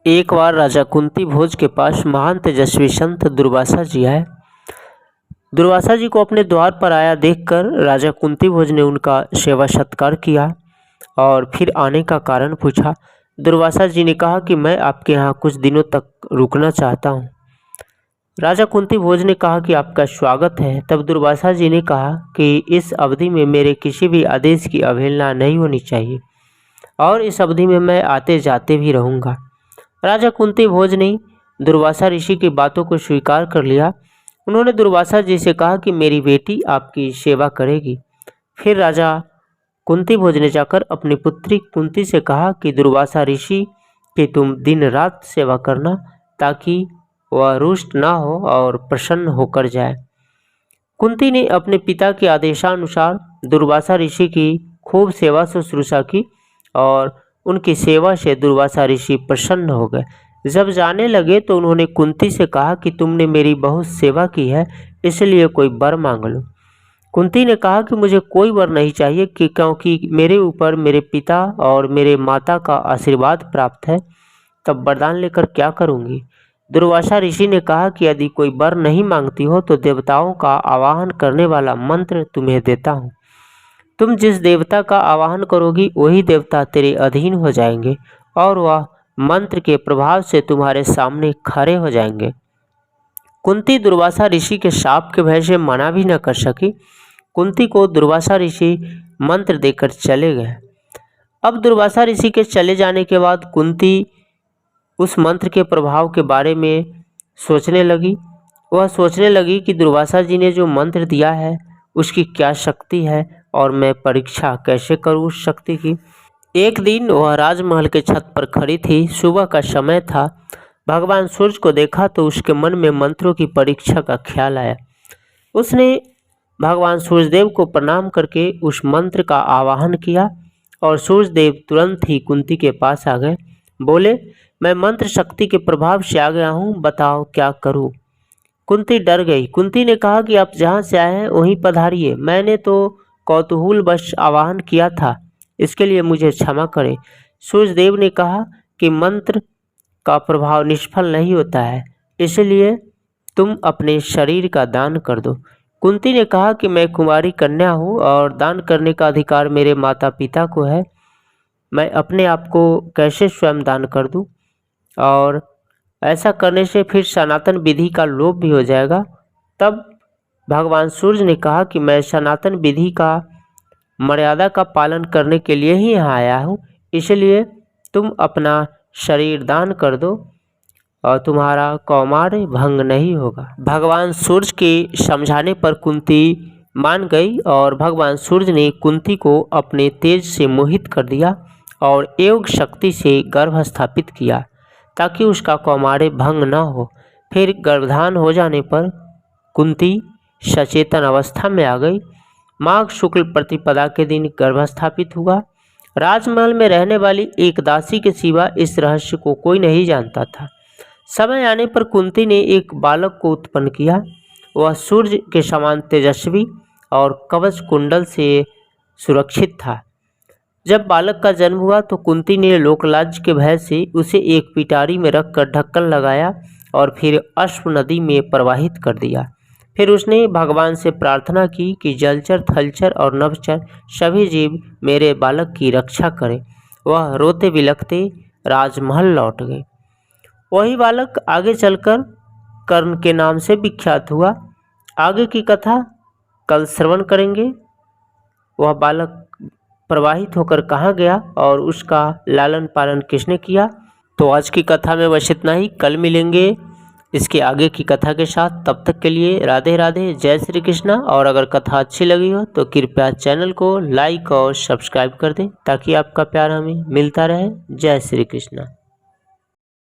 एक बार राजा कुंती भोज के पास महान तेजस्वी संत दुर्वासा जी आए। दुर्वासा जी को अपने द्वार पर आया देखकर राजा कुंती भोज ने उनका सेवा सत्कार किया और फिर आने का कारण पूछा। दुर्वासा जी ने कहा कि मैं आपके यहाँ कुछ दिनों तक रुकना चाहता हूँ। राजा कुंती भोज ने कहा कि आपका स्वागत है। तब दुर्वासा जी ने कहा कि इस अवधि में मेरे किसी भी आदेश की अवहेलना नहीं होनी चाहिए और इस अवधि में मैं आते जाते भी रहूँगा। राजा कुंती भोज ने दुर्वासा ऋषि की बातों को स्वीकार कर लिया। उन्होंने दुर्वासा जी से कहा कि मेरी बेटी आपकी सेवा करेगी। फिर राजा कुंती भोज ने जाकर अपनी पुत्री कुंती से कहा कि दुर्वासा ऋषि की तुम दिन रात सेवा करना ताकि वह रुष्ट ना हो और प्रसन्न होकर जाए। कुंती ने अपने पिता के आदेशानुसार दुर्वासा ऋषि की खूब सेवा शुश्रूषा की और उनकी सेवा से दुर्वासा ऋषि प्रसन्न हो गए। जब जाने लगे तो उन्होंने कुंती से कहा कि तुमने मेरी बहुत सेवा की है, इसलिए कोई वर मांग लो। कुंती ने कहा कि मुझे कोई वर नहीं चाहिए क्योंकि मेरे ऊपर मेरे पिता और मेरे माता का आशीर्वाद प्राप्त है। तब वरदान लेकर क्या करूँगी। दुर्वासा ऋषि ने कहा कि यदि कोई वर नहीं मांगती हो तो देवताओं का आवाहन करने वाला मंत्र तुम्हें देता हूँ। तुम जिस देवता का आवाहन करोगी वही देवता तेरे अधीन हो जाएंगे और वह मंत्र के प्रभाव से तुम्हारे सामने खड़े हो जाएंगे। कुंती दुर्वासा ऋषि के शाप के भय से मना भी न कर सकी। कुंती को दुर्वासा ऋषि मंत्र देकर चले गए। अब दुर्वासा ऋषि के चले जाने के बाद कुंती उस मंत्र के प्रभाव के बारे में सोचने लगी। वह सोचने लगी कि दुर्वासा जी ने जो मंत्र दिया है उसकी क्या शक्ति है और मैं परीक्षा कैसे करूं उस शक्ति की। एक दिन वह राजमहल के छत पर खड़ी थी। सुबह का समय था। भगवान सूर्य को देखा तो उसके मन में मंत्रों की परीक्षा का ख्याल आया। उसने भगवान सूर्यदेव को प्रणाम करके उस मंत्र का आवाहन किया और सूर्यदेव तुरंत ही कुंती के पास आ गए। बोले, मैं मंत्र शक्ति के प्रभाव से आ गया हूँ, बताओ क्या करूँ। कुंती डर गई। कुंती ने कहा कि आप जहाँ से आए हैं वहीं पधारिए। मैंने तो कौतूहलवश आवाहन किया था, इसके लिए मुझे क्षमा करें। सूर्यदेव ने कहा कि मंत्र का प्रभाव निष्फल नहीं होता है, इसलिए तुम अपने शरीर का दान कर दो। कुंती ने कहा कि मैं कुमारी कन्या हूँ और दान करने का अधिकार मेरे माता पिता को है। मैं अपने आप को कैसे स्वयं दान कर दूँ, और ऐसा करने से फिर सनातन विधि का लोप भी हो जाएगा। तब भगवान सूर्य ने कहा कि मैं सनातन विधि का मर्यादा का पालन करने के लिए ही यहाँ आया हूँ, इसलिए तुम अपना शरीर दान कर दो और तुम्हारा कौमार्य भंग नहीं होगा। भगवान सूर्य के समझाने पर कुंती मान गई और भगवान सूर्य ने कुंती को अपने तेज से मोहित कर दिया और योग शक्ति से गर्भ स्थापित किया ताकि उसका कौमार्य भंग न हो। फिर गर्भधान हो जाने पर कुंती सचेतन अवस्था में आ गई। माघ शुक्ल प्रतिपदा के दिन गर्भ स्थापित हुआ। राजमहल में रहने वाली एक दासी के सिवा इस रहस्य को कोई नहीं जानता था। समय आने पर कुंती ने एक बालक को उत्पन्न किया। वह सूर्य के समान तेजस्वी और कवच कुंडल से सुरक्षित था। जब बालक का जन्म हुआ तो कुंती ने लोकलाज के भय से उसे एक पिटारी में रखकर ढक्कन लगाया और फिर अश्व नदी में प्रवाहित कर दिया। फिर उसने भगवान से प्रार्थना की कि जलचर, थलचर और नभचर सभी जीव मेरे बालक की रक्षा करें। वह रोते बिलखते राजमहल लौट गए। वही बालक आगे चलकर कर्ण के नाम से विख्यात हुआ। आगे की कथा कल श्रवण करेंगे। वह बालक प्रवाहित होकर कहाँ गया और उसका लालन पालन किसने किया। तो आज की कथा में बस इतना ही। कल मिलेंगे इसके आगे की कथा के साथ। तब तक के लिए राधे राधे, जय श्री कृष्णा। और अगर कथा अच्छी लगी हो तो कृपया चैनल को लाइक और सब्सक्राइब कर दें ताकि आपका प्यार हमें मिलता रहे। जय श्री कृष्णा।